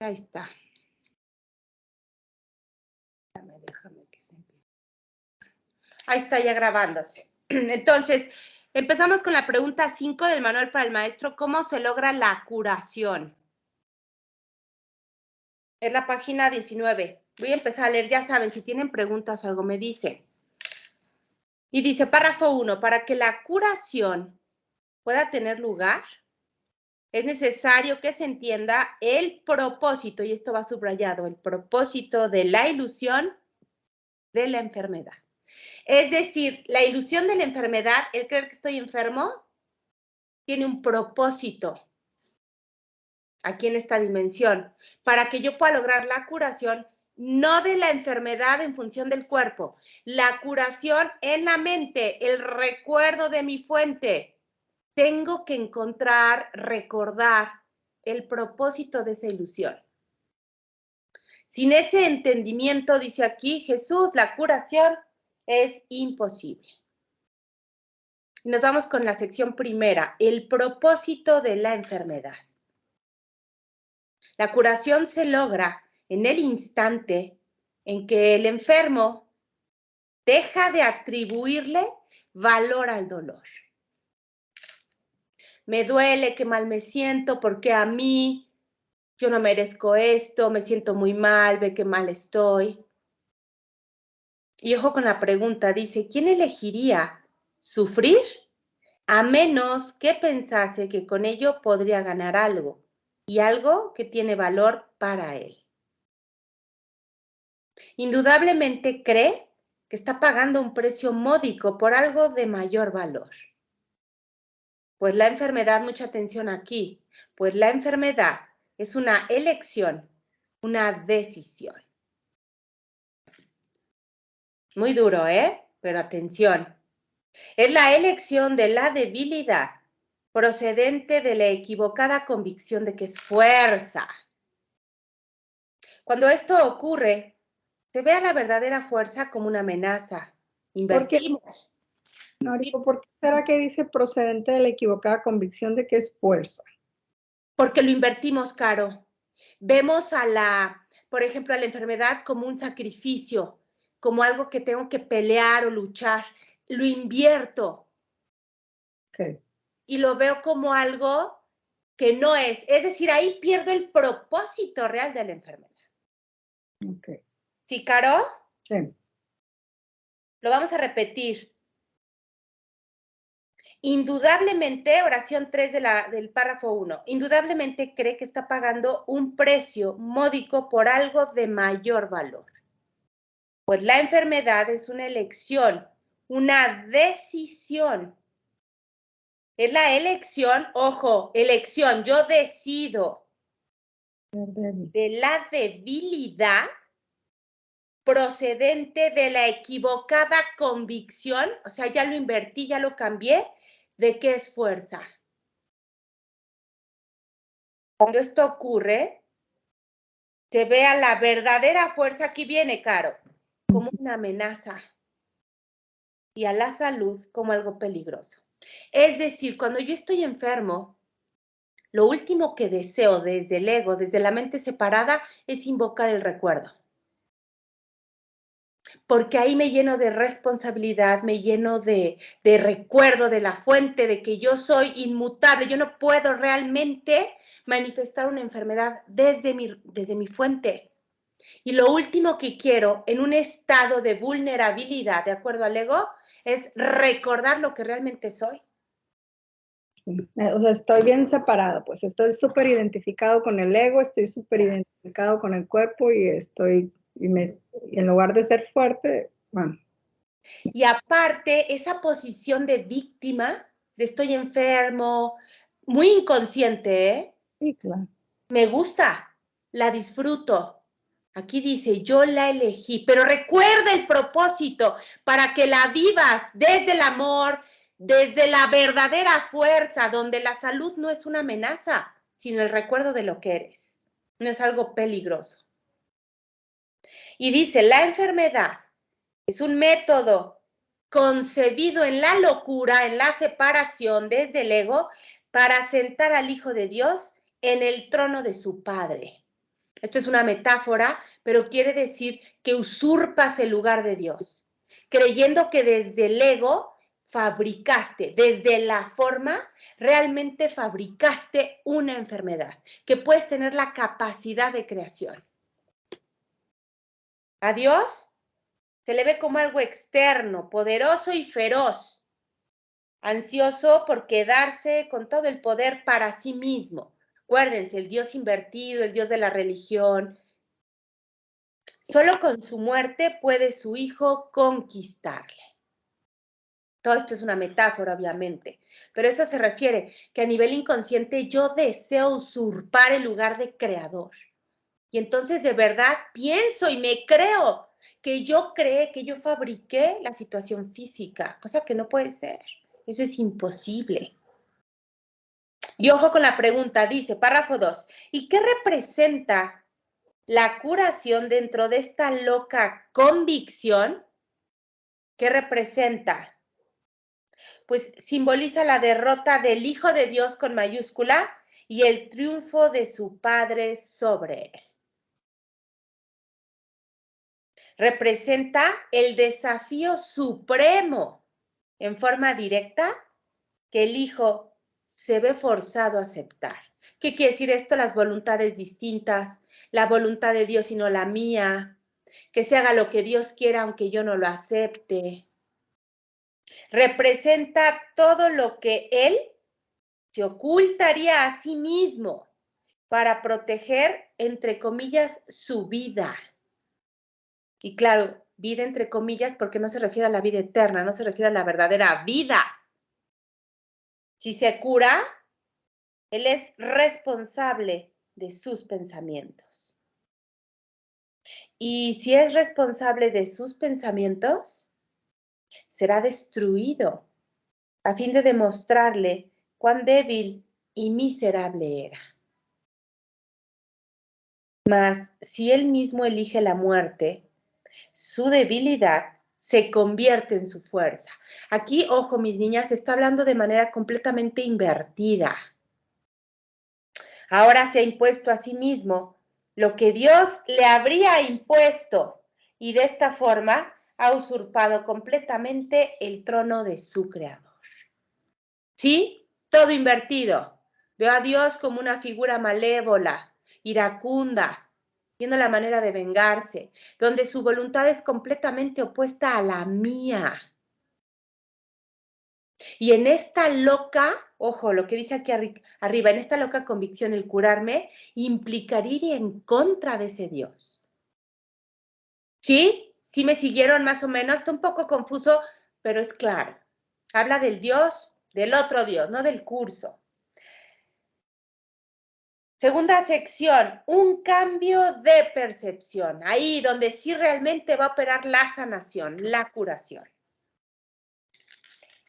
Ahí está. Déjame que se empiece. Ahí está ya grabándose. Entonces, empezamos con la pregunta 5 del manual para el maestro. ¿Cómo se logra la curación? Es la página 19. Voy a empezar a leer, ya saben, si tienen preguntas o algo me dicen. Y dice, párrafo 1, para que la curación pueda tener lugar, es necesario que se entienda el propósito, y esto va subrayado, el propósito de la ilusión de la enfermedad. Es decir, la ilusión de la enfermedad, el creer que estoy enfermo, tiene un propósito aquí en esta dimensión, para que yo pueda lograr la curación, no de la enfermedad en función del cuerpo, la curación en la mente, el recuerdo de mi fuente. Tengo que encontrar, recordar el propósito de esa ilusión. Sin ese entendimiento, dice aquí Jesús, la curación es imposible. Y nos vamos con la sección primera, el propósito de la enfermedad. La curación se logra en el instante en que el enfermo deja de atribuirle valor al dolor. Me duele, qué mal me siento, porque a mí, yo no merezco esto, me siento muy mal, ve qué mal estoy. Y ojo con la pregunta, dice, ¿quién elegiría sufrir a menos que pensase que con ello podría ganar algo y algo que tiene valor para él? Indudablemente cree que está pagando un precio módico por algo de mayor valor. Pues la enfermedad, mucha atención aquí, pues la enfermedad es una elección, una decisión. Muy duro, ¿eh? Pero atención. Es la elección de la debilidad procedente de la equivocada convicción de que es fuerza. Cuando esto ocurre, se ve a la verdadera fuerza como una amenaza. Invertimos. Noriko, ¿por qué será que dice procedente de la equivocada convicción de que es fuerza? Porque lo invertimos, Caro. Vemos por ejemplo, a la enfermedad como un sacrificio, como algo que tengo que pelear o luchar. Lo invierto. Okay. Y lo veo como algo que no es. Es decir, ahí pierdo el propósito real de la enfermedad. Okay. ¿Sí, Caro? Sí. Lo vamos a repetir. Indudablemente, oración 3 del párrafo 1, indudablemente cree que está pagando un precio módico por algo de mayor valor. Pues la enfermedad es una elección, una decisión. Es la elección, ojo, elección, yo decido de la debilidad procedente de la equivocada convicción, o sea, ya lo invertí, ya lo cambié, de qué es fuerza. Cuando esto ocurre, se ve a la verdadera fuerza, aquí viene, Caro, como una amenaza y a la salud como algo peligroso. Es decir, cuando yo estoy enfermo, lo último que deseo desde el ego, desde la mente separada, es invocar el recuerdo. Porque ahí me lleno de responsabilidad, me lleno de recuerdo de la fuente, de que yo soy inmutable, yo no puedo realmente manifestar una enfermedad desde mi fuente. Y lo último que quiero en un estado de vulnerabilidad, de acuerdo al ego, es recordar lo que realmente soy. O sea, estoy bien separado, pues estoy súper identificado con el ego, estoy súper identificado con el cuerpo y en lugar de ser fuerte, bueno. Y aparte, esa posición de víctima, de estoy enfermo, muy inconsciente, ¿eh? Sí, claro. Me gusta, la disfruto. Aquí dice, yo la elegí, pero recuerda el propósito para que la vivas desde el amor, desde la verdadera fuerza, donde la salud no es una amenaza, sino el recuerdo de lo que eres. No es algo peligroso. Y dice, la enfermedad es un método concebido en la locura, en la separación desde el ego, para sentar al Hijo de Dios en el trono de su Padre. Esto es una metáfora, pero quiere decir que usurpas el lugar de Dios, creyendo que desde el ego fabricaste, desde la forma, realmente fabricaste una enfermedad, que puedes tener la capacidad de creación. A Dios se le ve como algo externo, poderoso y feroz, ansioso por quedarse con todo el poder para sí mismo. Acuérdense, el Dios invertido, el Dios de la religión. Solo con su muerte puede su hijo conquistarle. Todo esto es una metáfora, obviamente, pero eso se refiere que a nivel inconsciente yo deseo usurpar el lugar de creador. Y entonces de verdad pienso y me creo que yo creé, que yo fabriqué la situación física, cosa que no puede ser. Eso es imposible. Y ojo con la pregunta, dice, párrafo 2, ¿y qué representa la curación dentro de esta loca convicción? ¿Qué representa? Pues simboliza la derrota del Hijo de Dios con mayúscula y el triunfo de su Padre sobre él. Representa el desafío supremo en forma directa que el Hijo se ve forzado a aceptar. ¿Qué quiere decir esto? Las voluntades distintas, la voluntad de Dios y no la mía, que se haga lo que Dios quiera aunque yo no lo acepte. Representa todo lo que Él se ocultaría a sí mismo para proteger, entre comillas, su vida. Y claro, vida entre comillas porque no se refiere a la vida eterna, no se refiere a la verdadera vida. Si se cura, Él es responsable de sus pensamientos. Y si es responsable de sus pensamientos, será destruido a fin de demostrarle cuán débil y miserable era. Mas si Él mismo elige la muerte, su debilidad se convierte en su fuerza. Aquí, ojo, mis niñas, se está hablando de manera completamente invertida. Ahora se ha impuesto a sí mismo lo que Dios le habría impuesto y de esta forma ha usurpado completamente el trono de su creador. ¿Sí? Todo invertido. Veo a Dios como una figura malévola, iracunda, viendo la manera de vengarse, donde su voluntad es completamente opuesta a la mía. Y en esta loca, ojo, lo que dice aquí arriba, en esta loca convicción, el curarme, implicaría ir en contra de ese Dios. ¿Sí? ¿Sí me siguieron más o menos? Está un poco confuso, pero es claro. Habla del Dios, del otro Dios, no del curso. Segunda sección, un cambio de percepción. Ahí donde sí realmente va a operar la sanación, la curación.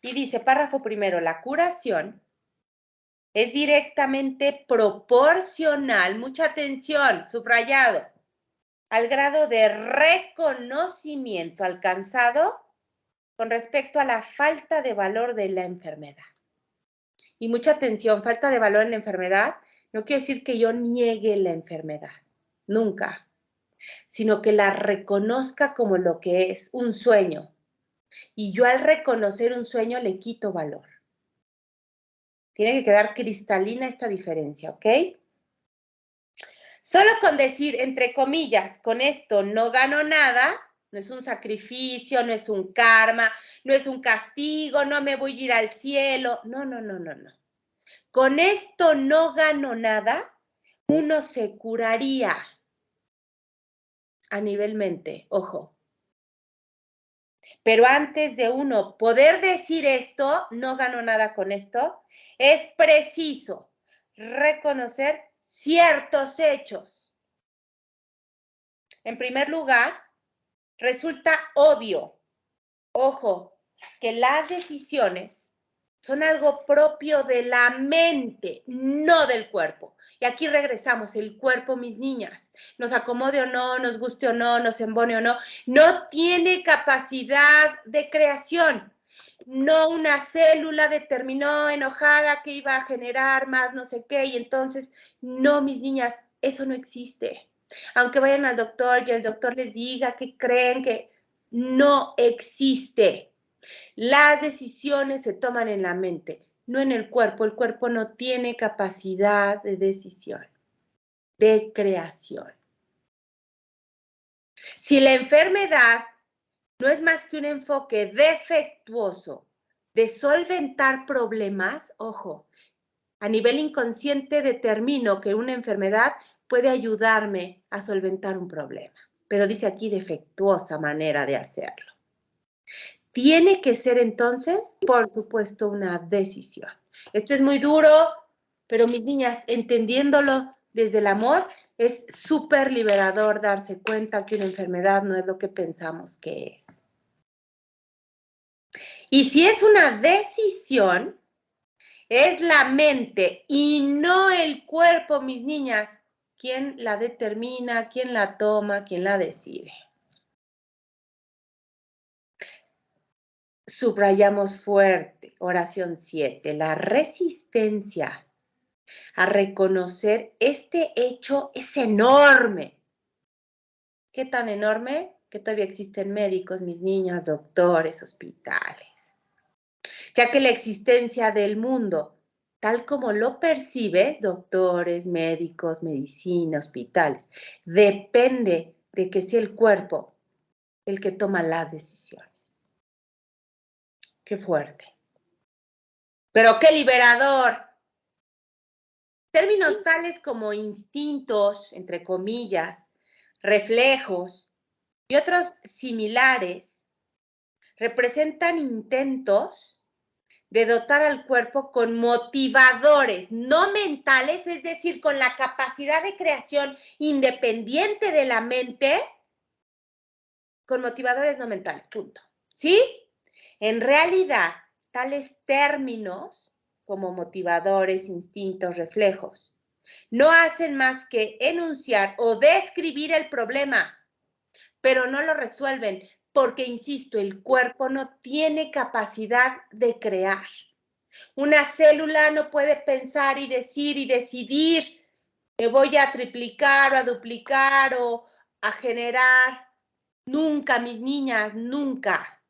Y dice, párrafo primero, la curación es directamente proporcional, mucha atención, subrayado, al grado de reconocimiento alcanzado con respecto a la falta de valor de la enfermedad. Y mucha atención, falta de valor en la enfermedad, no quiere decir que yo niegue la enfermedad, nunca, sino que la reconozca como lo que es, un sueño. Y yo al reconocer un sueño le quito valor. Tiene que quedar cristalina esta diferencia, ¿ok? Solo con decir, entre comillas, con esto no gano nada, no es un sacrificio, no es un karma, no es un castigo, no me voy a ir al cielo. No, no, no, no, no. Con esto no gano nada, uno se curaría a nivel mente, ojo. Pero antes de uno poder decir esto, no gano nada con esto, es preciso reconocer ciertos hechos. En primer lugar, resulta obvio, ojo, que las decisiones son algo propio de la mente, no del cuerpo. Y aquí regresamos, el cuerpo, mis niñas, nos acomode o no, nos guste o no, nos embone o no, no tiene capacidad de creación. No una célula determinó enojada que iba a generar más no sé qué y entonces, no, mis niñas, eso no existe. Aunque vayan al doctor y el doctor les diga que creen que no existe. Las decisiones se toman en la mente, no en el cuerpo. El cuerpo no tiene capacidad de decisión, de creación. Si la enfermedad no es más que un enfoque defectuoso de solventar problemas, ojo, a nivel inconsciente determino que una enfermedad puede ayudarme a solventar un problema, pero dice aquí defectuosa manera de hacerlo. Tiene que ser entonces, por supuesto, una decisión. Esto es muy duro, pero mis niñas, entendiéndolo desde el amor, es súper liberador darse cuenta que una enfermedad no es lo que pensamos que es. Y si es una decisión, es la mente y no el cuerpo, mis niñas, quien la determina, quien la toma, quien la decide. Subrayamos fuerte, oración 7, la resistencia a reconocer este hecho es enorme. ¿Qué tan enorme? Que todavía existen médicos, mis niñas, doctores, hospitales. Ya que la existencia del mundo, tal como lo percibes, doctores, médicos, medicina, hospitales, depende de que sea el cuerpo el que toma las decisiones. Qué fuerte. Pero qué liberador. Términos tales como instintos, entre comillas, reflejos y otros similares representan intentos de dotar al cuerpo con motivadores no mentales, es decir, con la capacidad de creación independiente de la mente, con motivadores no mentales, punto. ¿Sí? En realidad, tales términos como motivadores, instintos, reflejos, no hacen más que enunciar o describir el problema, pero no lo resuelven porque, insisto, el cuerpo no tiene capacidad de crear. Una célula no puede pensar y decir y decidir, me voy a triplicar o a duplicar o a generar. Nunca, mis niñas, nunca.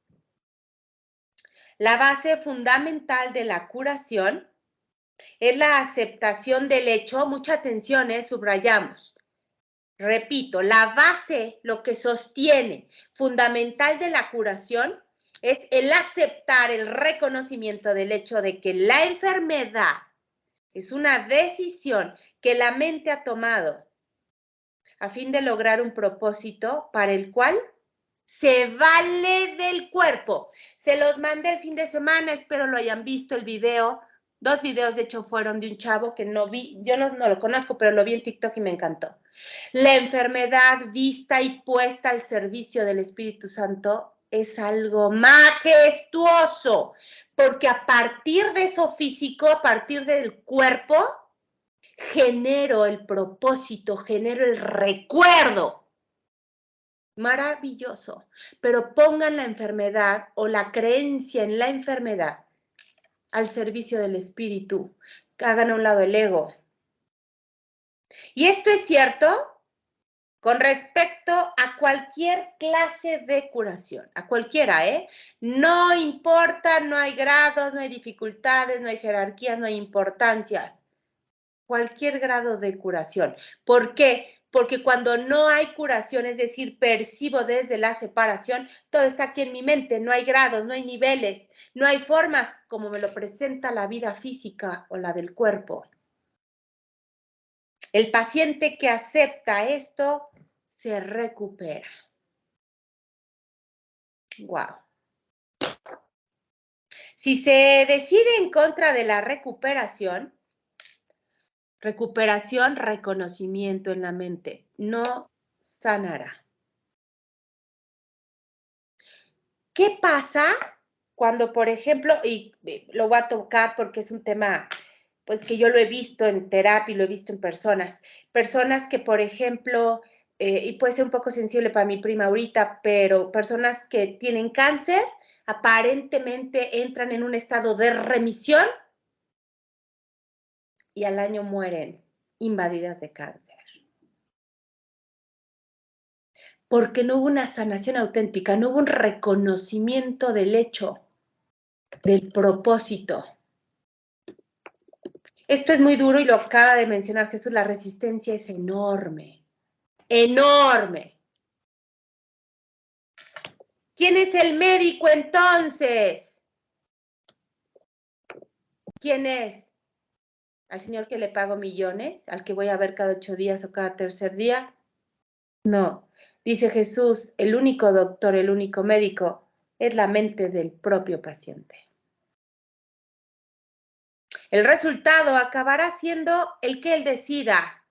La base fundamental de la curación es la aceptación del hecho. Mucha atención, subrayamos. Repito, la base, lo que sostiene, fundamental de la curación es el aceptar, el reconocimiento del hecho de que la enfermedad es una decisión que la mente ha tomado a fin de lograr un propósito para el cual se vale del cuerpo. Se los mandé el fin de semana, espero lo hayan visto el video. 2 videos, de hecho, fueron de un chavo que no vi, yo no lo conozco, pero lo vi en TikTok y me encantó. La enfermedad vista y puesta al servicio del Espíritu Santo es algo majestuoso, porque a partir de eso físico, a partir del cuerpo, genero el propósito, genero el recuerdo. Maravilloso, pero pongan la enfermedad o la creencia en la enfermedad al servicio del espíritu, hagan a un lado el ego. Y esto es cierto con respecto a cualquier clase de curación, a cualquiera, No importa, no hay grados, no hay dificultades, no hay jerarquías, no hay importancias. Cualquier grado de curación. ¿Por qué? Porque cuando no hay curación, es decir, percibo desde la separación, todo está aquí en mi mente, no hay grados, no hay niveles, no hay formas como me lo presenta la vida física o la del cuerpo. El paciente que acepta esto se recupera. Wow. Si se decide en contra de la recuperación, reconocimiento en la mente, no sanará. ¿Qué pasa cuando, por ejemplo, y lo voy a tocar porque es un tema, pues que yo lo he visto en terapia y lo he visto en personas que, por ejemplo, y puede ser un poco sensible para mi prima ahorita, pero personas que tienen cáncer, aparentemente entran en un estado de remisión y al año mueren invadidas de cáncer. porque no hubo una sanación auténtica, no hubo un reconocimiento del hecho, del propósito. Esto es muy duro y lo acaba de mencionar Jesús, la resistencia es enorme, enorme. ¿Quién es el médico entonces? ¿Quién es? ¿Al señor que le pago millones? ¿Al que voy a ver cada 8 días o cada tercer día? No. Dice Jesús, el único doctor, el único médico, es la mente del propio paciente. El resultado acabará siendo el que él decida.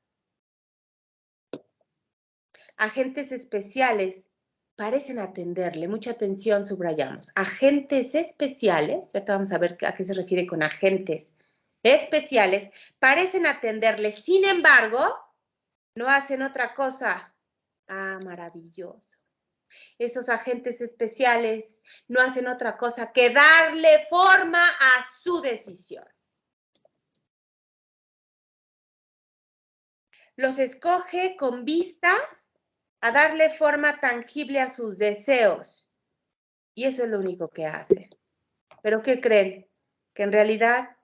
Agentes especiales parecen atenderle, mucha atención subrayamos. Agentes especiales, ahorita vamos a ver a qué se refiere con agentes especiales, parecen atenderle, sin embargo, no hacen otra cosa. Ah, maravilloso. Esos agentes especiales no hacen otra cosa que darle forma a su decisión. Los escoge con vistas a darle forma tangible a sus deseos. Y eso es lo único que hace. ¿Pero qué creen? Que en realidad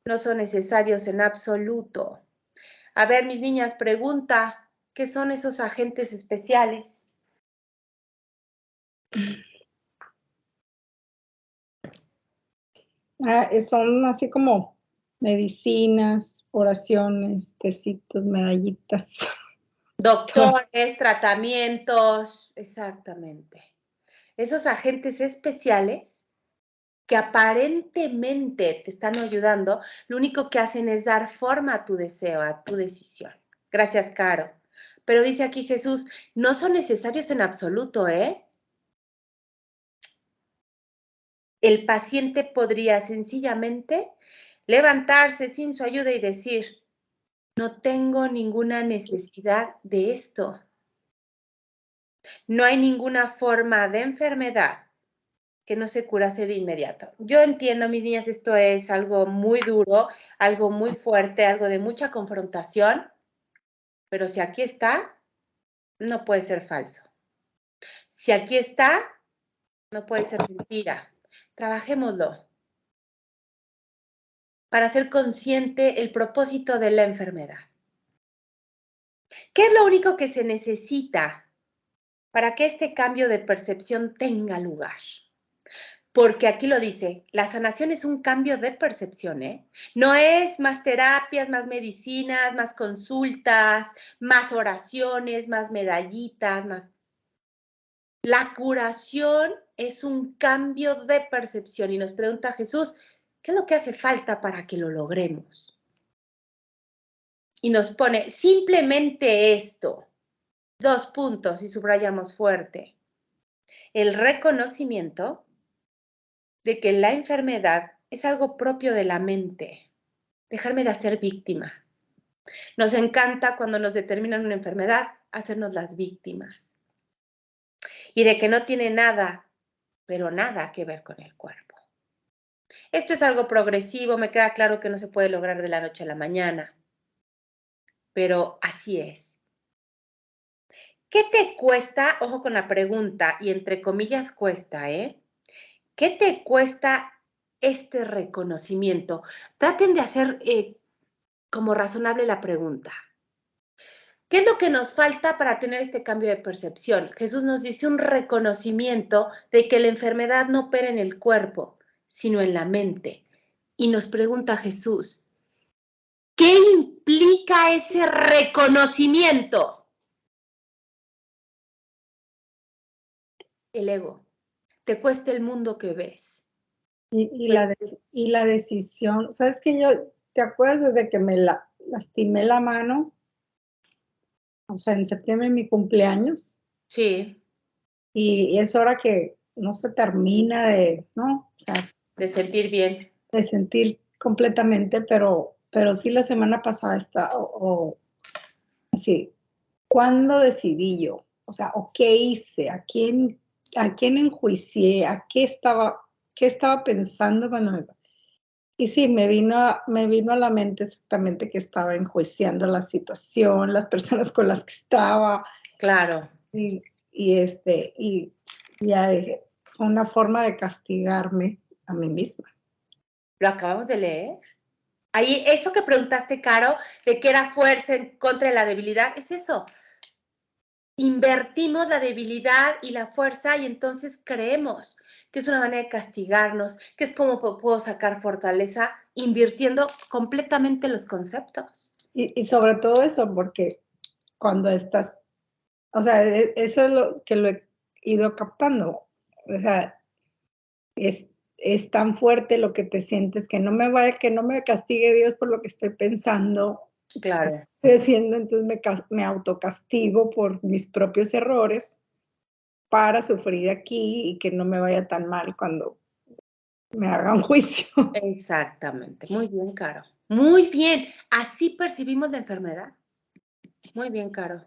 no son necesarios en absoluto. A ver, mis niñas, pregunta, ¿qué son esos agentes especiales? Son así como medicinas, oraciones, tecitos, medallitas. Doctores, tratamientos, exactamente. Esos agentes especiales que aparentemente te están ayudando, lo único que hacen es dar forma a tu deseo, a tu decisión. Gracias, Caro. Pero dice aquí Jesús, no son necesarios en absoluto, ¿eh? El paciente podría sencillamente levantarse sin su ayuda y decir, no tengo ninguna necesidad de esto. No hay ninguna forma de enfermedad que no se curase de inmediato. Yo entiendo, mis niñas, esto es algo muy duro, algo muy fuerte, algo de mucha confrontación, pero si aquí está, no puede ser falso. Si aquí está, no puede ser mentira. Trabajémoslo para hacer consciente el propósito de la enfermedad. ¿Qué es lo único que se necesita para que este cambio de percepción tenga lugar? Porque aquí lo dice, la sanación es un cambio de percepción, ¿eh? No es más terapias, más medicinas, más consultas, más oraciones, más medallitas, más... La curación es un cambio de percepción y nos pregunta Jesús, ¿qué es lo que hace falta para que lo logremos? Y nos pone simplemente esto, 2 puntos y subrayamos fuerte. El reconocimiento de que la enfermedad es algo propio de la mente. Dejarme de hacer víctima. Nos encanta cuando nos determinan una enfermedad, hacernos las víctimas. Y de que no tiene nada, pero nada que ver con el cuerpo. Esto es algo progresivo, me queda claro que no se puede lograr de la noche a la mañana. Pero así es. ¿Qué te cuesta? Ojo con la pregunta, y entre comillas cuesta, ¿eh? ¿Qué te cuesta este reconocimiento? Traten de hacer como razonable la pregunta. ¿Qué es lo que nos falta para tener este cambio de percepción? Jesús nos dice un reconocimiento de que la enfermedad no opera en el cuerpo, sino en la mente. Y nos pregunta Jesús, ¿qué implica ese reconocimiento? El ego. Te cuesta el mundo que ves. Y la decisión, ¿sabes qué? ¿Te acuerdas desde que me lastimé la mano? O sea, en septiembre mi cumpleaños. Sí. Y es hora que no se termina ¿no? O sea, De sentir bien. de sentir completamente, pero sí la semana pasada así, ¿cuándo decidí yo? O sea, ¿o qué hice? ¿A quién enjuicié? ¿Qué estaba pensando cuando me... Y sí, me vino a la mente exactamente que estaba enjuiciando la situación, las personas con las que estaba. Claro. Y y ya dije, una forma de castigarme a mí misma. Lo acabamos de leer. Ahí, eso que preguntaste, Caro, de que era fuerza en contra de la debilidad, es eso. Invertimos la debilidad y la fuerza y entonces creemos que es una manera de castigarnos, que es como puedo sacar fortaleza invirtiendo completamente los conceptos. Y sobre todo eso, porque cuando estás, o sea, eso es lo que lo he ido captando. O sea, es tan fuerte lo que te sientes que no me castigue Dios por lo que estoy pensando. Claro. Estoy haciendo, entonces me autocastigo por mis propios errores para sufrir aquí y que no me vaya tan mal cuando me hagan juicio. Exactamente. Muy bien, Caro. Muy bien. Así percibimos la enfermedad. Muy bien, Caro.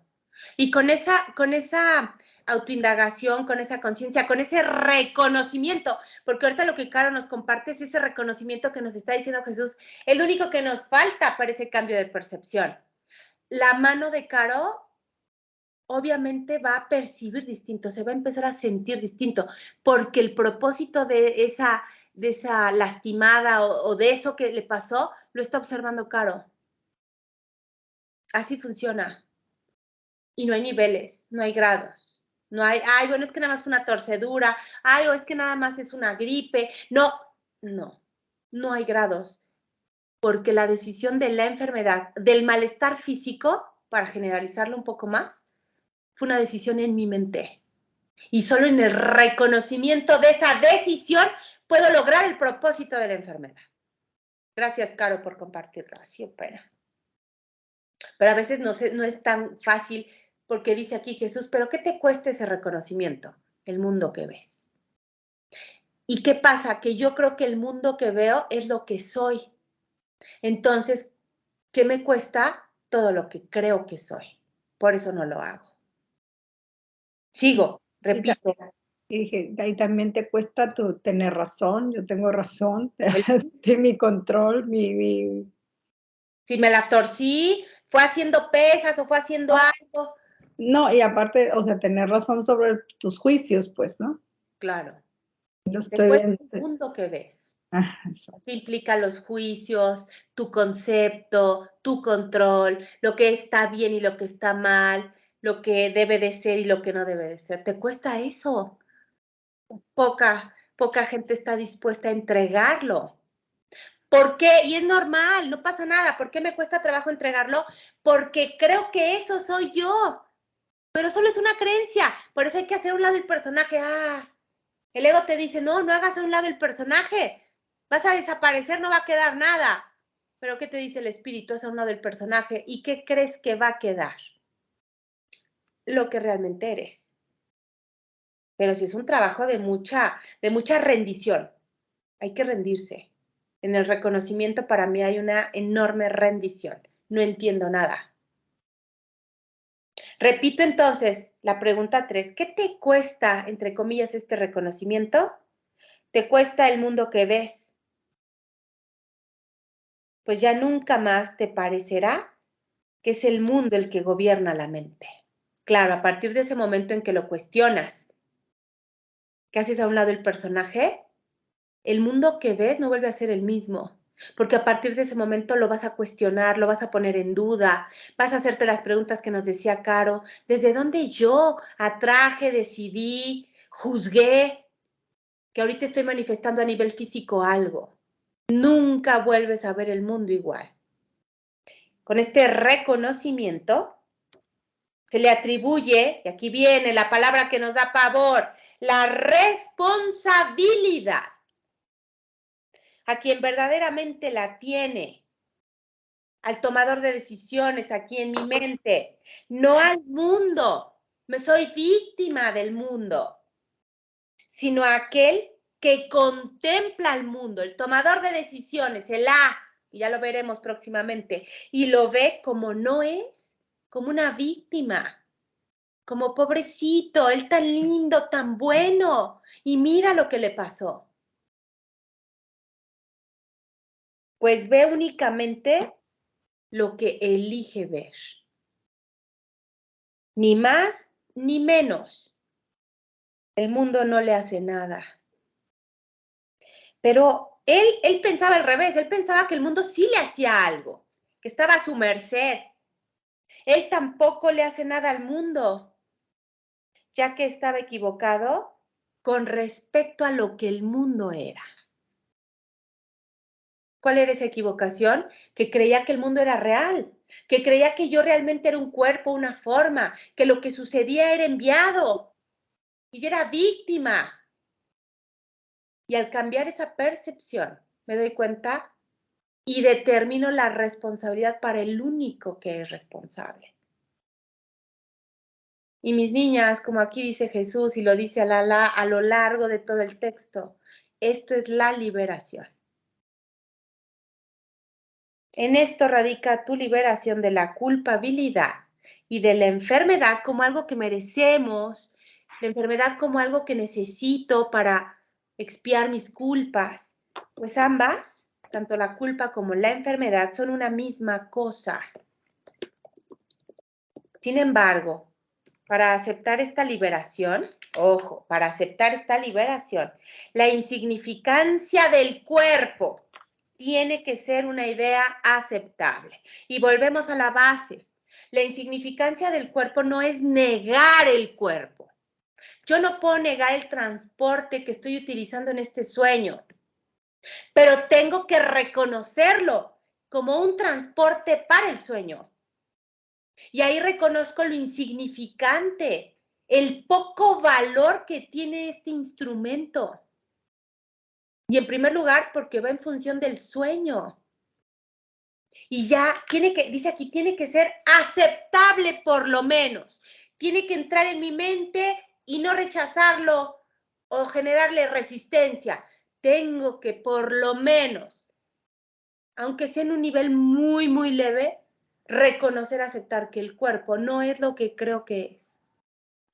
Y con esa autoindagación, con esa conciencia, con ese reconocimiento, porque ahorita lo que Caro nos comparte es ese reconocimiento que nos está diciendo Jesús, el único que nos falta para ese cambio de percepción. La mano de Caro obviamente va a percibir distinto, se va a empezar a sentir distinto, porque el propósito de esa lastimada o de eso que le pasó, lo está observando Caro. Así funciona. Y no hay niveles, no hay grados. No hay, ay, bueno, es que nada más fue una torcedura, ay, o es que nada más es una gripe. No, no hay grados. Porque la decisión de la enfermedad, del malestar físico, para generalizarlo un poco más, fue una decisión en mi mente. Y solo en el reconocimiento de esa decisión puedo lograr el propósito de la enfermedad. Gracias, Caro, por compartirlo. Así opera. Pero a veces no es tan fácil porque dice aquí Jesús, pero ¿qué te cuesta ese reconocimiento? El mundo que ves. ¿Y qué pasa? Que yo creo que el mundo que veo es lo que soy. Entonces, ¿qué me cuesta? Todo lo que creo que soy. Por eso no lo hago. Sigo, repito. Y dije, ahí también te cuesta tener razón, yo tengo razón, mi control, Si me la torcí, fue haciendo pesas o fue haciendo algo. No, y aparte, o sea, tener razón sobre tus juicios, pues, ¿no? Claro. Yo estoy Después bien. el mundo que ves. Eso. Que implica los juicios, tu concepto, tu control, lo que está bien y lo que está mal, lo que debe de ser y lo que no debe de ser. ¿Te cuesta eso? Poca gente está dispuesta a entregarlo. ¿Por qué? Y es normal, no pasa nada. ¿Por qué me cuesta trabajo entregarlo? Porque creo que eso soy yo. Pero solo es una creencia. Por eso hay que hacer a un lado el personaje. El ego te dice, no hagas a un lado el personaje. Vas a desaparecer, no va a quedar nada. Pero ¿qué te dice el espíritu? Es a un lado del personaje. ¿Y qué crees que va a quedar? Lo que realmente eres. Pero si es un trabajo de mucha rendición. Hay que rendirse. En el reconocimiento para mí hay una enorme rendición. No entiendo nada. Repito entonces la pregunta 3. ¿Qué te cuesta, entre comillas, este reconocimiento? ¿Te cuesta el mundo que ves? Pues ya nunca más te parecerá que es el mundo el que gobierna la mente. Claro, a partir de ese momento en que lo cuestionas, que haces a un lado el personaje, el mundo que ves no vuelve a ser el mismo, porque a partir de ese momento lo vas a cuestionar, lo vas a poner en duda, vas a hacerte las preguntas que nos decía Caro, ¿desde dónde yo atraje, decidí, juzgué, que ahorita estoy manifestando a nivel físico algo? Nunca vuelves a ver el mundo igual. Con este reconocimiento se le atribuye, y aquí viene la palabra que nos da pavor, la responsabilidad a quien verdaderamente la tiene, al tomador de decisiones aquí en mi mente, no al mundo. Me soy víctima del mundo, sino a aquel que contempla al mundo, el tomador de decisiones, el y ya lo veremos próximamente, y lo ve como no es, como una víctima, como pobrecito, él tan lindo, tan bueno, y mira lo que le pasó. Pues ve únicamente lo que elige ver. Ni más ni menos. el mundo no le hace nada. Pero él pensaba al revés, él pensaba que el mundo sí le hacía algo, que estaba a su merced. Él tampoco le hace nada al mundo, ya que estaba equivocado con respecto a lo que el mundo era. ¿Cuál era esa equivocación? Que creía que el mundo era real, que creía que yo realmente era un cuerpo, una forma, que lo que sucedía era enviado y yo era víctima. Y al cambiar esa percepción, me doy cuenta y determino la responsabilidad para el único que es responsable. Y mis niñas, como aquí dice Jesús y lo dice a lo largo de todo el texto, esto es la liberación. En esto radica tu liberación de la culpabilidad y de la enfermedad como algo que merecemos, la enfermedad como algo que necesito para expiar mis culpas. Pues ambas, tanto la culpa como la enfermedad, son una misma cosa. Sin embargo, para aceptar esta liberación, ojo, para aceptar esta liberación, la insignificancia del cuerpo tiene que ser una idea aceptable. Y volvemos a la base. La insignificancia del cuerpo no es negar el cuerpo. Yo no puedo negar el transporte que estoy utilizando en este sueño, pero tengo que reconocerlo como un transporte para el sueño. Y ahí reconozco lo insignificante, el poco valor que tiene este instrumento. Y en primer lugar, porque va en función del sueño. Y ya dice aquí, tiene que ser aceptable por lo menos. Tiene que entrar en mi mente y no rechazarlo o generarle resistencia. Tengo que por lo menos, aunque sea en un nivel muy, muy leve, reconocer, aceptar que el cuerpo no es lo que creo que es.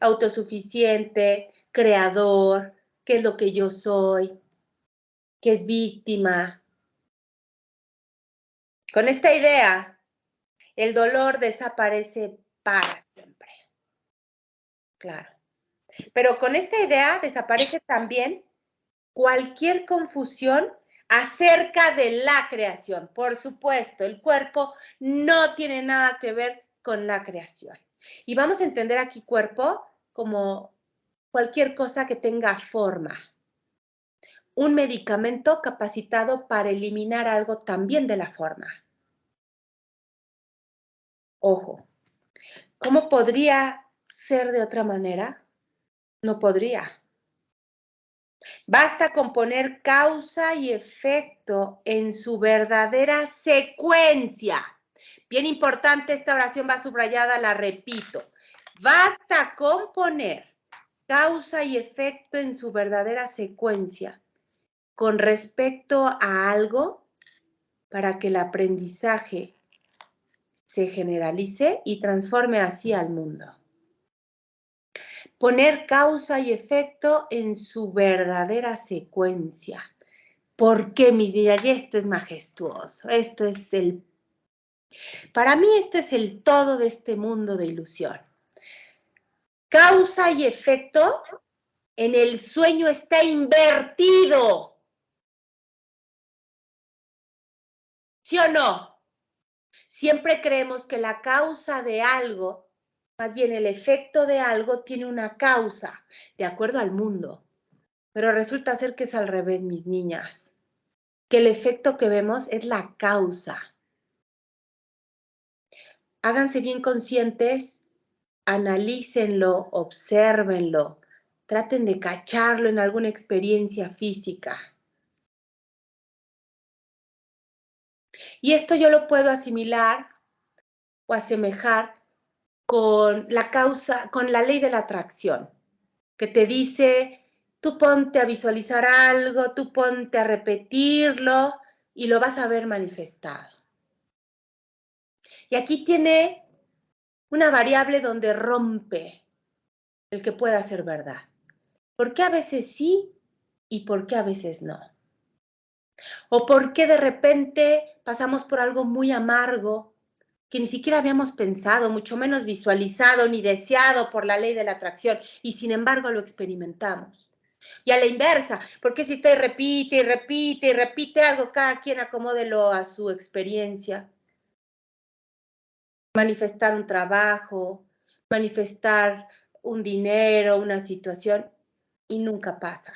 Autosuficiente, creador, que es lo que yo soy, que es víctima. Con esta idea, el dolor desaparece para siempre. Claro. Pero con esta idea desaparece también cualquier confusión acerca de la creación. Por supuesto, el cuerpo no tiene nada que ver con la creación. Y vamos a entender aquí cuerpo como cualquier cosa que tenga forma. Un medicamento capacitado para eliminar algo también de la forma. Ojo, ¿cómo podría ser de otra manera? No podría. Basta con poner causa y efecto en su verdadera secuencia. Bien importante, esta oración va subrayada, la repito. Basta con poner causa y efecto en su verdadera secuencia con respecto a algo para que el aprendizaje se generalice y transforme así al mundo. Poner causa y efecto en su verdadera secuencia. ¿Por qué, mis niñas? Y esto es majestuoso. Para mí esto es el todo de este mundo de ilusión. Causa y efecto en el sueño está invertido. ¿Sí o no? Siempre creemos que la causa de algo, más bien el efecto de algo, tiene una causa, de acuerdo al mundo. Pero resulta ser que es al revés, mis niñas. Que el efecto que vemos es la causa. Háganse bien conscientes, analícenlo, obsérvenlo, traten de cacharlo en alguna experiencia física. Y esto yo lo puedo asimilar o asemejar con la causa, con la ley de la atracción, que te dice, tú ponte a visualizar algo, tú ponte a repetirlo y lo vas a ver manifestado. Y aquí tiene una variable donde rompe el que pueda ser verdad. ¿Por qué a veces sí y por qué a veces no? ¿O por qué de repente pasamos por algo muy amargo que ni siquiera habíamos pensado, mucho menos visualizado ni deseado por la ley de la atracción, y sin embargo lo experimentamos. Y a la inversa, porque si usted repite y repite y repite algo, cada quien acomódelo a su experiencia. Manifestar un trabajo, manifestar un dinero, una situación, y nunca pasa.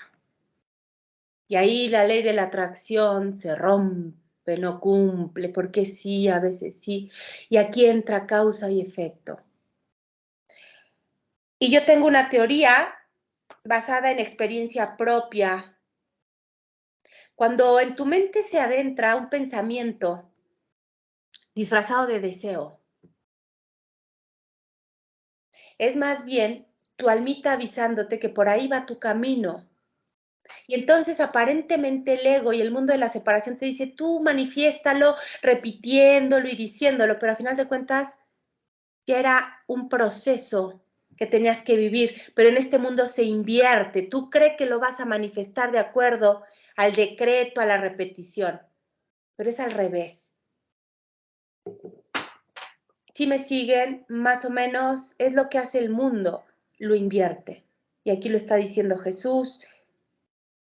Y ahí la ley de la atracción se rompe, no cumple, porque sí, a veces sí. Y aquí entra causa y efecto. Y yo tengo una teoría basada en experiencia propia. Cuando en tu mente se adentra un pensamiento disfrazado de deseo, es más bien tu almita avisándote que por ahí va tu camino. Y entonces aparentemente el ego y el mundo de la separación te dice, tú manifiéstalo repitiéndolo y diciéndolo, pero a final de cuentas ya era un proceso que tenías que vivir, pero en este mundo se invierte. Tú crees que lo vas a manifestar de acuerdo al decreto, a la repetición, pero es al revés. Si me siguen, más o menos es lo que hace el mundo, lo invierte. Y aquí lo está diciendo Jesús.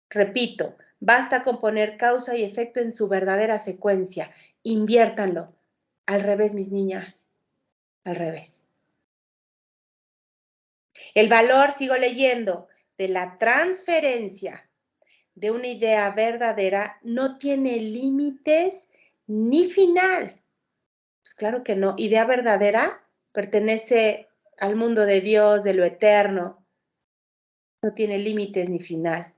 Repito, basta con poner causa y efecto en su verdadera secuencia. Inviértanlo. Al revés, mis niñas, al revés. El valor, sigo leyendo, de la transferencia de una idea verdadera no tiene límites ni final. Pues claro que no. Idea verdadera pertenece al mundo de Dios, de lo eterno. No tiene límites ni final.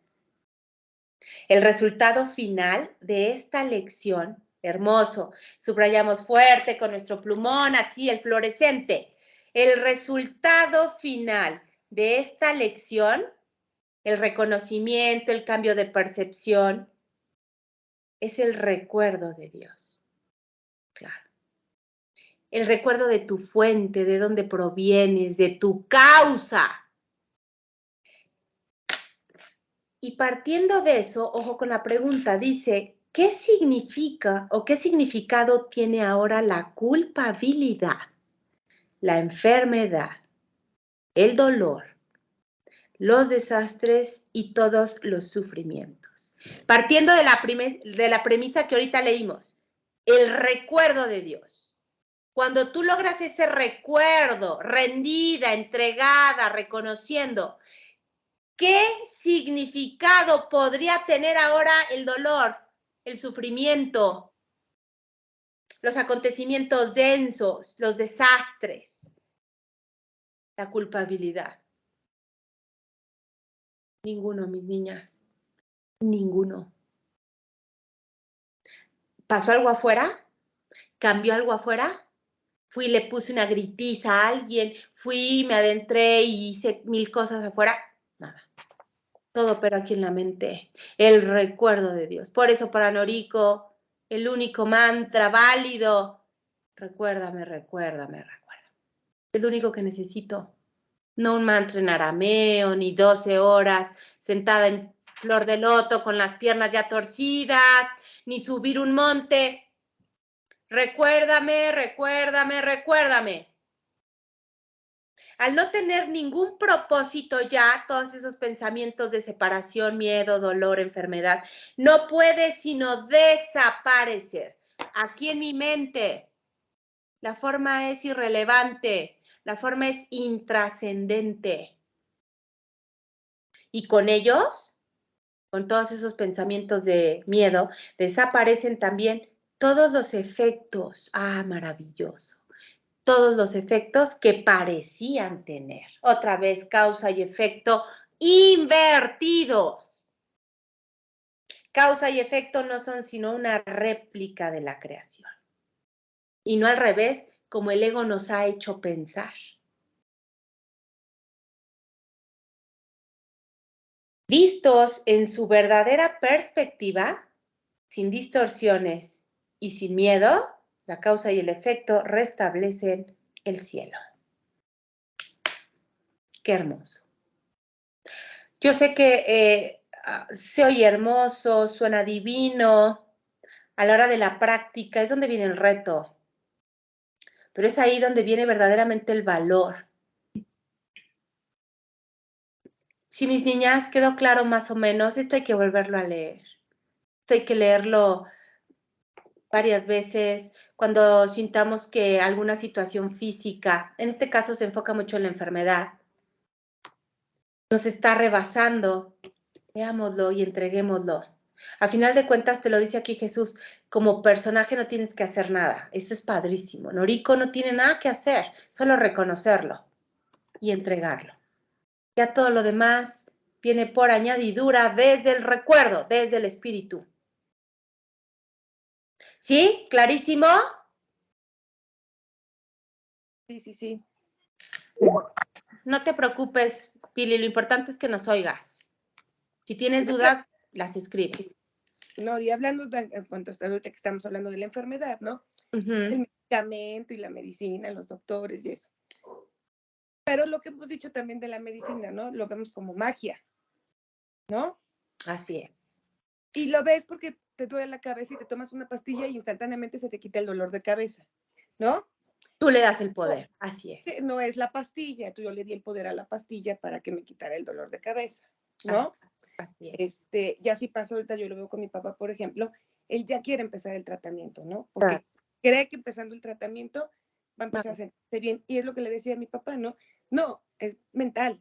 El resultado final de esta lección, hermoso, subrayamos fuerte con nuestro plumón, así el fluorescente. El resultado final de esta lección, el reconocimiento, el cambio de percepción, es el recuerdo de Dios. Claro. El recuerdo de tu fuente, de dónde provienes, de tu causa. Y partiendo de eso, ojo con la pregunta, dice, ¿qué significa o qué significado tiene ahora la culpabilidad, la enfermedad, el dolor, los desastres y todos los sufrimientos? Partiendo de la premisa que ahorita leímos, el recuerdo de Dios. Cuando tú logras ese recuerdo, rendida, entregada, reconociendo, ¿qué significado podría tener ahora el dolor, el sufrimiento, los acontecimientos densos, los desastres, la culpabilidad? Ninguno, mis niñas, ninguno. ¿Pasó algo afuera? ¿Cambió algo afuera? Fui y le puse una gritiza a alguien, fui, me adentré y hice 1000 cosas afuera. Nada. Todo pero aquí en la mente, el recuerdo de Dios. Por eso para Noriko, el único mantra válido, recuérdame, recuérdame, recuérdame. Es lo único que necesito. No un mantra en arameo, ni 12 horas sentada en flor de loto con las piernas ya torcidas, ni subir un monte. Recuérdame, recuérdame, recuérdame. Al no tener ningún propósito ya, todos esos pensamientos de separación, miedo, dolor, enfermedad, no puede sino desaparecer. Aquí en mi mente, la forma es irrelevante, la forma es intrascendente. Y con ellos, con todos esos pensamientos de miedo, desaparecen también todos los efectos. Ah, maravilloso. Todos los efectos que parecían tener. Otra vez, causa y efecto invertidos. Causa y efecto no son sino una réplica de la creación. Y no al revés, como el ego nos ha hecho pensar. Vistos en su verdadera perspectiva, sin distorsiones y sin miedo, la causa y el efecto restablecen el cielo. Qué hermoso. Yo sé que se oye hermoso, suena divino. A la hora de la práctica es donde viene el reto. pero es ahí donde viene verdaderamente el valor. Si mis niñas, quedó claro más o menos, esto hay que volverlo a leer. Esto hay que leerlo varias veces, cuando sintamos que alguna situación física, en este caso se enfoca mucho en la enfermedad, nos está rebasando, leámoslo y entreguémoslo. A final de cuentas, te lo dice aquí Jesús, como personaje no tienes que hacer nada. Eso es padrísimo. Noriko no tiene nada que hacer, solo reconocerlo y entregarlo. Ya todo lo demás viene por añadidura desde el recuerdo, desde el espíritu. ¿Sí? ¿Clarísimo? Sí, sí, sí. No te preocupes, Pili, lo importante es que nos oigas. Si tienes dudas, las escribes. No, y hablando en cuanto hasta ahorita que estamos hablando de la enfermedad, ¿no? El medicamento y la medicina, los doctores y eso. Pero lo que hemos dicho también de la medicina, ¿no? Lo vemos como magia, ¿no? Así es. Y lo ves porque te duele la cabeza y te tomas una pastilla y instantáneamente se te quita el dolor de cabeza, ¿no? Tú le das el poder, así es. No es la pastilla, yo le di el poder a la pastilla para que me quitara el dolor de cabeza, ¿no? Así es. Ya si pasa ahorita, yo lo veo con mi papá, por ejemplo, él ya quiere empezar el tratamiento, ¿no? Porque cree que empezando el tratamiento va a empezar a sentirse bien. Y es lo que le decía a mi papá, ¿no? No, es mental.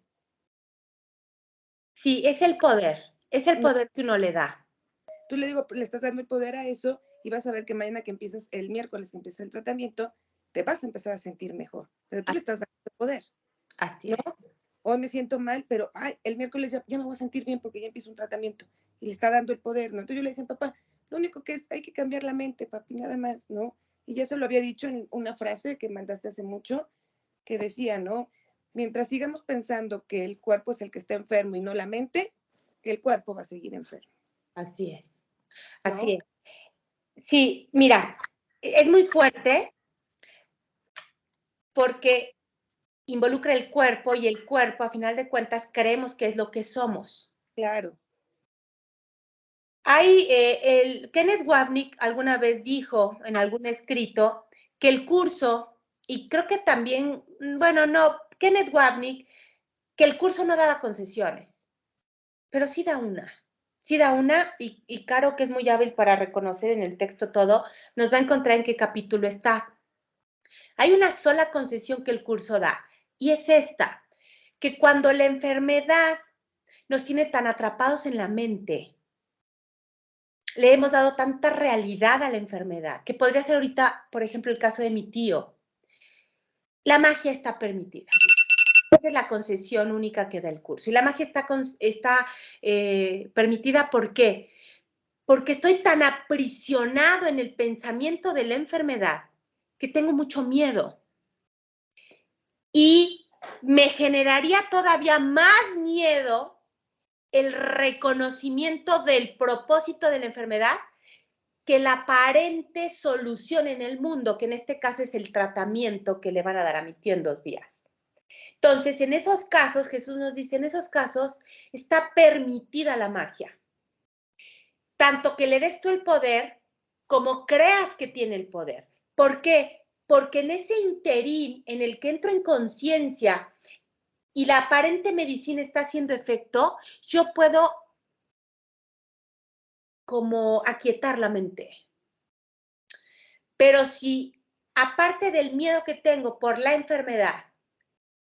Sí, es el poder que uno le da. Tú le digo, le estás dando el poder a eso y vas a ver que mañana que empiezas, el miércoles que empieza el tratamiento, te vas a empezar a sentir mejor. Pero tú le estás dando el poder. Así ¿no? es. Hoy me siento mal, pero el miércoles ya me voy a sentir bien porque ya empiezo un tratamiento y le está dando el poder, ¿no? Entonces yo le decía, papá, lo único que es, hay que cambiar la mente, papi, nada más, ¿no? Y ya se lo había dicho en una frase que mandaste hace mucho, que decía, ¿no? Mientras sigamos pensando que el cuerpo es el que está enfermo y no la mente, el cuerpo va a seguir enfermo. Así es. ¿no? Así es. Sí, mira, es muy fuerte porque involucra el cuerpo y el cuerpo, a final de cuentas, creemos que es lo que somos. Claro. Hay, Kenneth Wapnick alguna vez dijo en algún escrito que el curso, y creo que también, bueno, no, Kenneth Wapnick, que el curso no daba concesiones, pero sí da una. Sí da una, y Caro, que es muy hábil para reconocer en el texto todo, nos va a encontrar en qué capítulo está. Hay una sola concesión que el curso da, y es esta, que cuando la enfermedad nos tiene tan atrapados en la mente, le hemos dado tanta realidad a la enfermedad, que podría ser ahorita, por ejemplo, el caso de mi tío. La magia está permitida. Esa es la concesión única que da el curso. Y la magia está permitida, ¿por qué? Porque estoy tan aprisionado en el pensamiento de la enfermedad que tengo mucho miedo. Y me generaría todavía más miedo el reconocimiento del propósito de la enfermedad que la aparente solución en el mundo, que en este caso es el tratamiento que le van a dar a mi tío en 2 días. Entonces, en esos casos, Jesús nos dice, en esos casos está permitida la magia. Tanto que le des tú el poder como creas que tiene el poder. ¿Por qué? Porque en ese interín en el que entro en conciencia y la aparente medicina está haciendo efecto, yo puedo como aquietar la mente. Pero si, aparte del miedo que tengo por la enfermedad,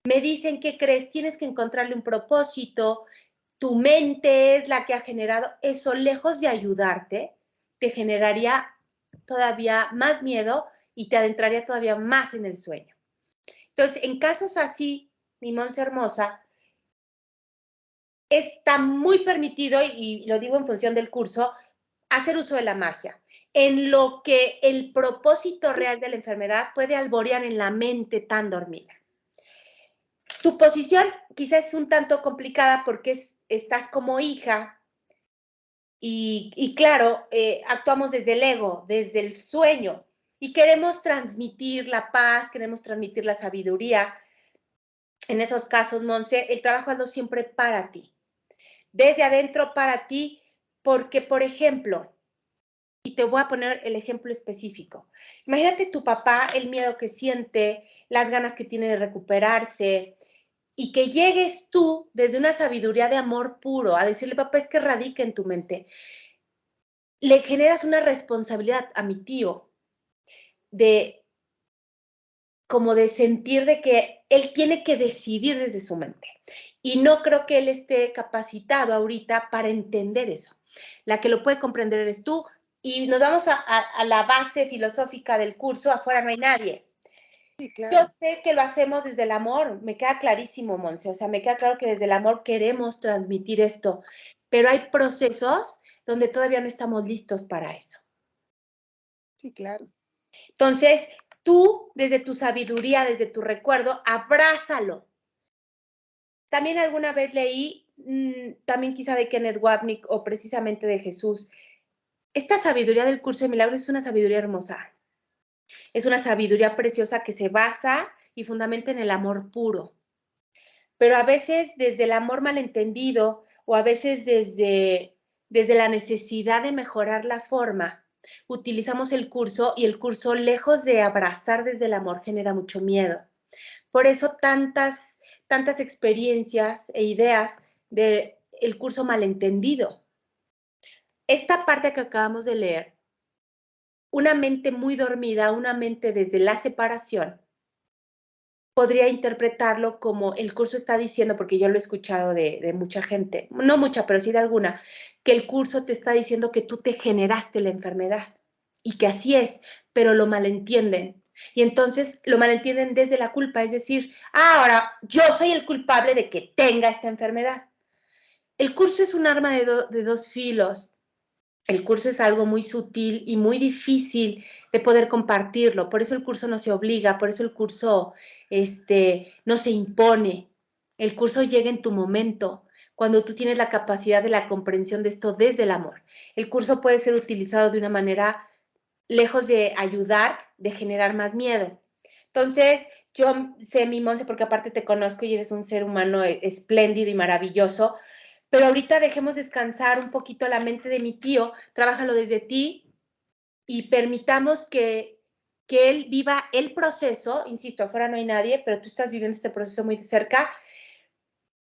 me dicen que crees, tienes que encontrarle un propósito, tu mente es la que ha generado eso, lejos de ayudarte, te generaría todavía más miedo y te adentraría todavía más en el sueño. Entonces, en casos así, mi Monse hermosa, está muy permitido, y lo digo en función del curso, hacer uso de la magia, en lo que el propósito real de la enfermedad puede alborear en la mente tan dormida. Tu posición quizás es un tanto complicada porque estás como hija y claro, actuamos desde el ego, desde el sueño, y queremos transmitir la paz, queremos transmitir la sabiduría. En esos casos, Monse, el trabajo hazlo siempre para ti, desde adentro para ti, porque, por ejemplo, Y te voy a poner el ejemplo específico. Imagínate tu papá, el miedo que siente, las ganas que tiene de recuperarse, y que llegues tú desde una sabiduría de amor puro a decirle, papá, es que radica en tu mente. Le generas una responsabilidad a mi tío de como de sentir de que él tiene que decidir desde su mente. Y no creo que él esté capacitado ahorita para entender eso. La que lo puede comprender eres tú. Y nos vamos a la base filosófica del curso, afuera no hay nadie. Sí, Yo claro. sé que lo hacemos desde el amor, me queda clarísimo, Monse, o sea, me queda claro que desde el amor queremos transmitir esto, pero hay procesos donde todavía no estamos listos para eso. Sí, claro. Entonces, tú, desde tu sabiduría, desde tu recuerdo, abrázalo. También alguna vez leí, también quizá de Kenneth Wapnick o precisamente de Jesús, esta sabiduría del curso de milagros es una sabiduría hermosa. Es una sabiduría preciosa que se basa y fundamenta en el amor puro. Pero a veces desde el amor malentendido o a veces desde la necesidad de mejorar la forma, utilizamos el curso y el curso, lejos de abrazar desde el amor, genera mucho miedo. Por eso tantas experiencias e ideas del curso malentendido. Esta parte que acabamos de leer, una mente muy dormida, una mente desde la separación, podría interpretarlo como el curso está diciendo, porque yo lo he escuchado de mucha gente, no mucha, pero sí de alguna, que el curso te está diciendo que tú te generaste la enfermedad y que así es, pero lo malentienden. Y entonces lo malentienden desde la culpa, es decir, ahora yo soy el culpable de que tenga esta enfermedad. El curso es un arma de dos filos. El curso es algo muy sutil y muy difícil de poder compartirlo. Por eso el curso no se obliga, por eso el curso no se impone. El curso llega en tu momento, cuando tú tienes la capacidad de la comprensión de esto desde el amor. El curso puede ser utilizado de una manera, lejos de ayudar, de generar más miedo. Entonces, yo sé, mi Monse, porque aparte te conozco y eres un ser humano espléndido y maravilloso, pero ahorita dejemos descansar un poquito la mente de mi tío, trabájalo desde ti y permitamos que él viva el proceso, insisto, afuera no hay nadie, pero tú estás viviendo este proceso muy de cerca,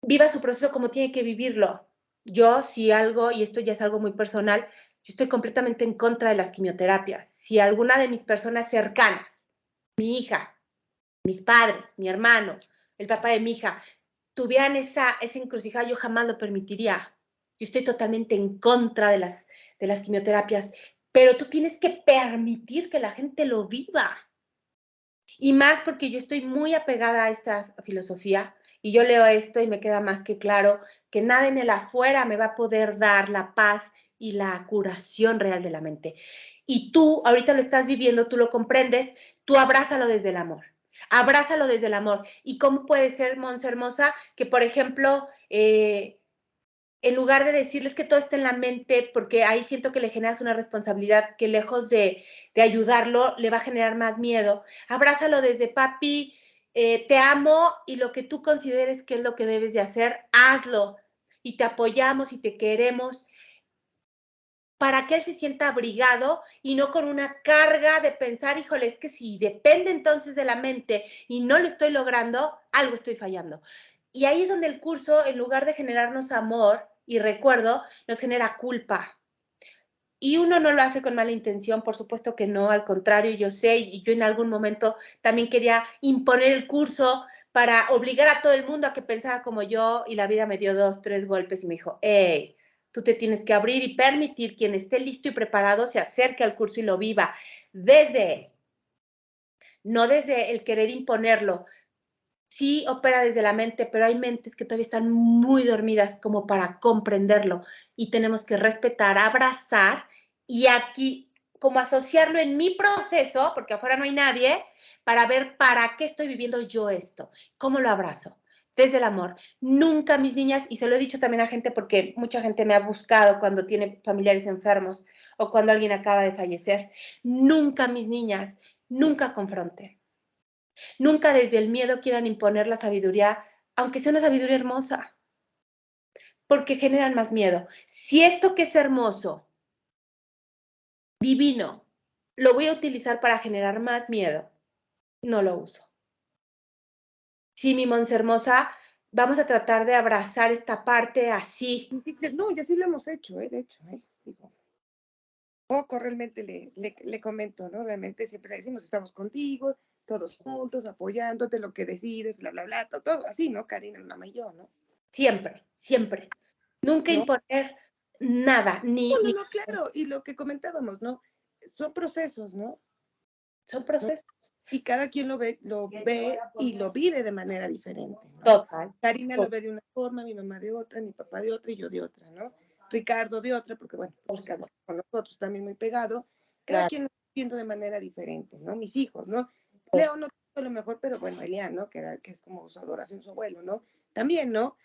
viva su proceso como tiene que vivirlo. Yo, si algo, y esto ya es algo muy personal, yo estoy completamente en contra de las quimioterapias. Si alguna de mis personas cercanas, mi hija, mis padres, mi hermano, el papá de mi hija, tuvieran esa encrucijada, yo jamás lo permitiría. Yo estoy totalmente en contra de las quimioterapias, pero tú tienes que permitir que la gente lo viva. Y más porque yo estoy muy apegada a esta filosofía y yo leo esto y me queda más que claro que nada en el afuera me va a poder dar la paz y la curación real de la mente. Y tú ahorita lo estás viviendo, tú lo comprendes, tú abrázalo desde el amor. Abrázalo desde el amor. ¿Y cómo puede ser, Monse Hermosa, que por ejemplo, en lugar de decirles que todo está en la mente, porque ahí siento que le generas una responsabilidad que lejos de ayudarlo, le va a generar más miedo? Abrázalo desde papi, te amo y lo que tú consideres que es lo que debes de hacer, hazlo. Y te apoyamos y te queremos para que él se sienta abrigado y no con una carga de pensar, híjole, es que si depende entonces de la mente y no lo estoy logrando, algo estoy fallando. Y ahí es donde el curso, en lugar de generarnos amor y recuerdo, nos genera culpa. Y uno no lo hace con mala intención, por supuesto que no, al contrario, yo sé, y yo en algún momento también quería imponer el curso para obligar a todo el mundo a que pensara como yo, y la vida me dio 2, 3 golpes y me dijo, hey, tú te tienes que abrir y permitir quien esté listo y preparado se acerque al curso y lo viva desde él, no desde el querer imponerlo. Sí opera desde la mente, pero hay mentes que todavía están muy dormidas como para comprenderlo y tenemos que respetar, abrazar y aquí como asociarlo en mi proceso, porque afuera no hay nadie, para ver para qué estoy viviendo yo esto, cómo lo abrazo. Desde el amor. Nunca, mis niñas, y se lo he dicho también a gente porque mucha gente me ha buscado cuando tiene familiares enfermos o cuando alguien acaba de fallecer, nunca, mis niñas, nunca confronten. Nunca desde el miedo quieran imponer la sabiduría, aunque sea una sabiduría hermosa, porque generan más miedo. Si esto que es hermoso divino. Lo voy a utilizar para generar más miedo. No lo uso. Sí, mi Monse hermosa, vamos a tratar de abrazar esta parte así. No, ya sí lo hemos hecho, de hecho, digo, poco realmente le comento, ¿no? Realmente siempre le decimos, estamos contigo, todos juntos, apoyándote, lo que decides, bla, bla, bla, todo así, ¿no? Karina, mi mamá y yo, ¿no? Siempre, siempre. Nunca ¿No? imponer nada, No, claro, y lo que comentábamos, ¿no? Son procesos, ¿no? Son procesos. Y cada quien lo ve y lo vive de manera diferente, ¿no? Total. Karina lo ve de una forma, mi mamá de otra, mi papá de otra y yo de otra, ¿no? Ricardo de otra, porque bueno, pues Ricardo está con nosotros también muy pegado. Cada Claro. quien lo está viendo de manera diferente, ¿no? Mis hijos, ¿no? Leo no a lo mejor, pero bueno, Elian, ¿no? Que es como su adoración, su abuelo, ¿no? También, ¿no?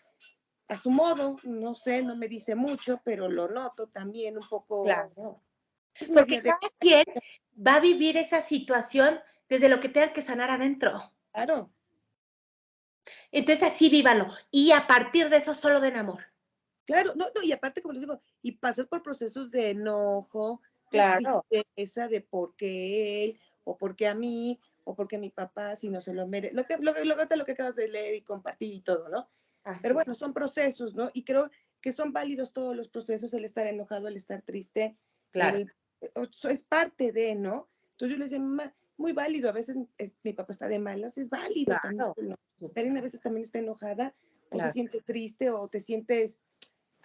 A su modo, no sé, no me dice mucho, pero lo noto también un poco. Claro. Es Porque media de. cada quien va a vivir esa situación desde lo que tenga que sanar adentro. Claro. Entonces así vívanlo. Y a partir de eso solo den amor. Claro, no, y aparte, como les digo, y pasas por procesos de enojo, Claro. de tristeza, de por qué él, o por qué a mí, o por qué mi papá, si no se lo merece, lo que acabas de leer y compartir y todo, ¿no? Así Pero bueno, es. son procesos, ¿no? Y creo que son válidos todos los procesos, el estar enojado, el estar triste, Claro. es parte de, ¿no? Entonces yo le decía, mamá, muy válido, a veces mi papá está de malas, es válido también, Claro. ¿no? Karina a veces también está enojada, o se Claro. siente triste, o te sientes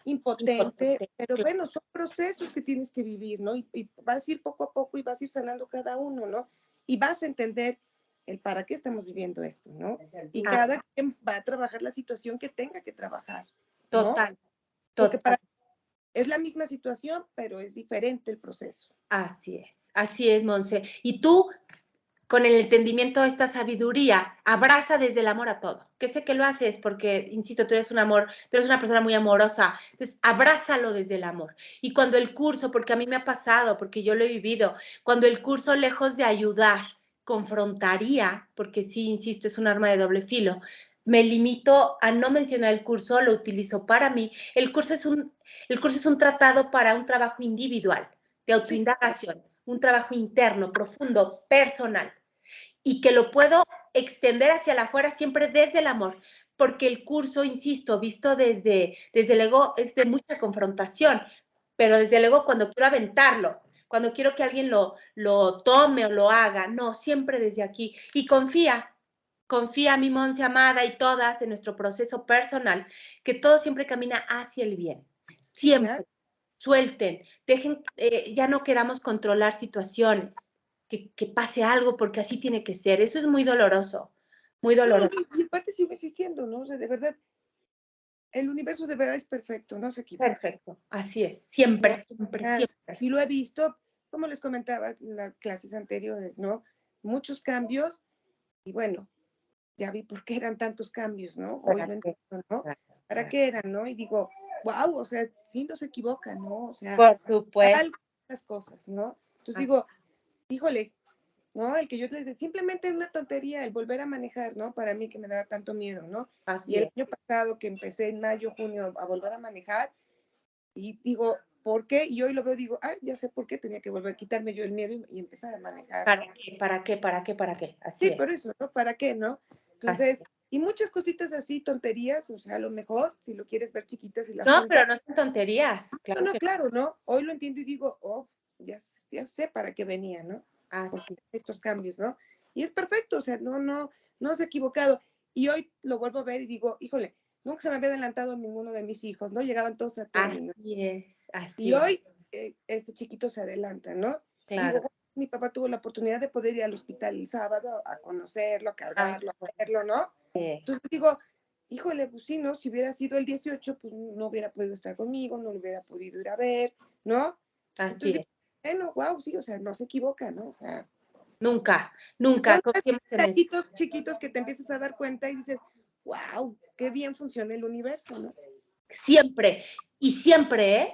impotente, pero Claro. bueno, son procesos que tienes que vivir, ¿no? Y vas a ir poco a poco y vas a ir sanando cada uno, ¿no? Y vas a entender el para qué estamos viviendo esto, ¿no? Y cada quien va a trabajar la situación que tenga que trabajar, ¿no? Total. Porque Total. es la misma situación, pero es diferente el proceso. Así es, Monse. Y tú, con el entendimiento de esta sabiduría, abraza desde el amor a todo. Que sé que lo haces porque, insisto, tú eres una persona muy amorosa. Entonces, abrázalo desde el amor. Y cuando el curso, porque a mí me ha pasado, porque yo lo he vivido, cuando el curso, lejos de ayudar, confrontaría, porque sí, insisto, es un arma de doble filo, me limito a no mencionar el curso, lo utilizo para mí. El curso es un tratado para un trabajo individual, de autoindagación, un trabajo interno, profundo, personal, y que lo puedo extender hacia la afuera siempre desde el amor, porque el curso, insisto, visto desde el ego, es de mucha confrontación, pero desde el ego cuando quiero aventarlo, cuando quiero que alguien lo tome o lo haga, no, siempre desde aquí. Y confía, mi Monse amada y todas en nuestro proceso personal, que todo siempre camina hacia el bien, siempre. Claro. Suelten, dejen, ya no queramos controlar situaciones, que pase algo porque así tiene que ser. Eso es muy doloroso, muy doloroso. No, y aparte sigo insistiendo, ¿no? O sea, de verdad, el universo de verdad es perfecto, no se equivoca. Perfecto, así es, siempre, ¿No? siempre, Ah, siempre. y lo he visto, como les comentaba en las clases anteriores, ¿no? Muchos cambios, y bueno, ya vi por qué eran tantos cambios, ¿no? Hoy ¿Para lo qué? entiendo, ¿no? ¿Para Para qué eran, no? Y digo, wow, o sea, sí no se equivocan, ¿no? O sea, Por supuesto. algo las cosas, ¿no? Entonces Así, digo, híjole, ¿no? El que yo les decía, simplemente es una tontería el volver a manejar, ¿no? Para mí que me daba tanto miedo, ¿no? Y así el es. año pasado que empecé en mayo, junio a volver a manejar, y digo, ¿por qué? Y hoy lo veo, digo, ah, ya sé por qué tenía que volver a quitarme yo el miedo y empezar a manejar. ¿Para qué? ¿Para qué? ¿Para qué? ¿Para qué? Así Sí, es. por eso, ¿no? ¿Para qué, no? Así Entonces, es. y muchas cositas así, tonterías, o sea, a lo mejor, si lo quieres ver chiquitas y las No, juntas. pero no son tonterías, No, claro no, que claro, ¿no? Hoy lo entiendo y digo, oh, ya sé para qué venía, ¿no? así. Estos cambios, ¿no? Y es perfecto, o sea, no se ha equivocado. Y hoy lo vuelvo a ver y digo, híjole, nunca se me había adelantado ninguno de mis hijos, ¿no? Llegaban todos a término. Así es, Y así es. hoy este chiquito se adelanta, ¿no? Y digo, Claro. bueno, mi papá tuvo la oportunidad de poder ir al hospital el sábado a conocerlo, a cargarlo, a verlo, ¿no? Entonces digo, híjole, pues sí, ¿no? Si hubiera sido el 18, pues no hubiera podido estar conmigo, no lo hubiera podido ir a ver, ¿no? Así Entonces, es. bueno, wow, sí, o sea, no se equivoca, ¿no? O sea, Nunca, y son nunca, confiemos en eso. detallitos chiquitos que te empiezas a dar cuenta y dices, wow, qué bien funciona el universo, ¿no? Siempre, y siempre, ¿eh?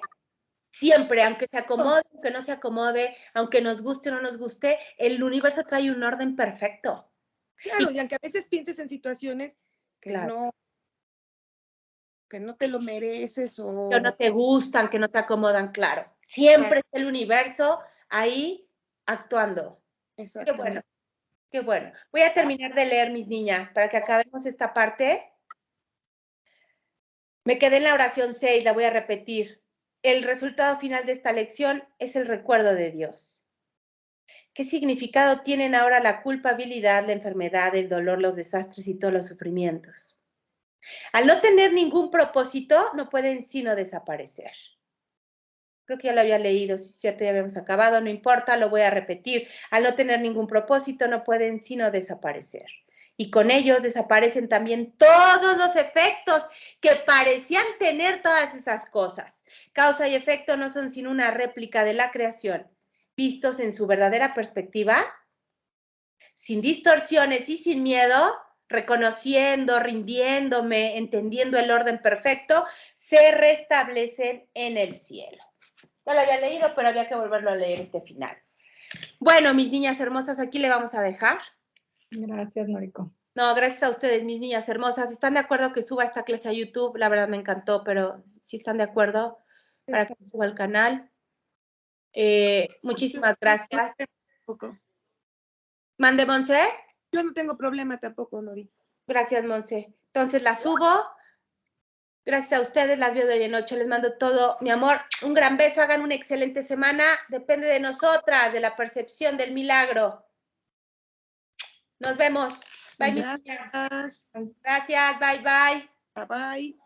Siempre, aunque se acomode, aunque no se acomode, aunque nos guste o no nos guste, el universo trae un orden perfecto. Claro, Y y aunque a veces pienses en situaciones que claro, que no te lo mereces que no o te gustan, que no te acomodan, claro. Siempre está el universo ahí actuando. Qué Exactamente. bueno, qué bueno. Voy a terminar de leer, mis niñas, para que acabemos esta parte. Me quedé en la oración 6, la voy a repetir. El resultado final de esta lección es el recuerdo de Dios. ¿Qué significado tienen ahora la culpabilidad, la enfermedad, el dolor, los desastres y todos los sufrimientos? Al no tener ningún propósito, no pueden sino desaparecer. Creo que ya lo había leído, si es cierto, ya habíamos acabado, no importa, lo voy a repetir. Al no tener ningún propósito, no pueden sino desaparecer. Y con ellos desaparecen también todos los efectos que parecían tener todas esas cosas. Causa y efecto no son sino una réplica de la creación, vistos en su verdadera perspectiva, sin distorsiones y sin miedo, reconociendo, rindiéndome, entendiendo el orden perfecto, se restablecen en el cielo. Ya lo había leído, pero había que volverlo a leer este final. Bueno, mis niñas hermosas, aquí le vamos a dejar. Gracias, Noriko. No, gracias a ustedes, mis niñas hermosas. ¿Están de acuerdo que suba esta clase a YouTube? La verdad me encantó, pero si están de acuerdo para que suba al canal. Muchísimas gracias. ¿Mande, Monse? Yo no tengo problema tampoco, Nori. Gracias, Monse. Entonces la subo. Gracias a ustedes, las veo de hoy en noche. Les mando todo mi amor. Un gran beso. Hagan una excelente semana. Depende de nosotras, de la percepción del milagro. Nos vemos. Bye, mis niñas. Gracias. Gracias. Bye, bye. Bye bye.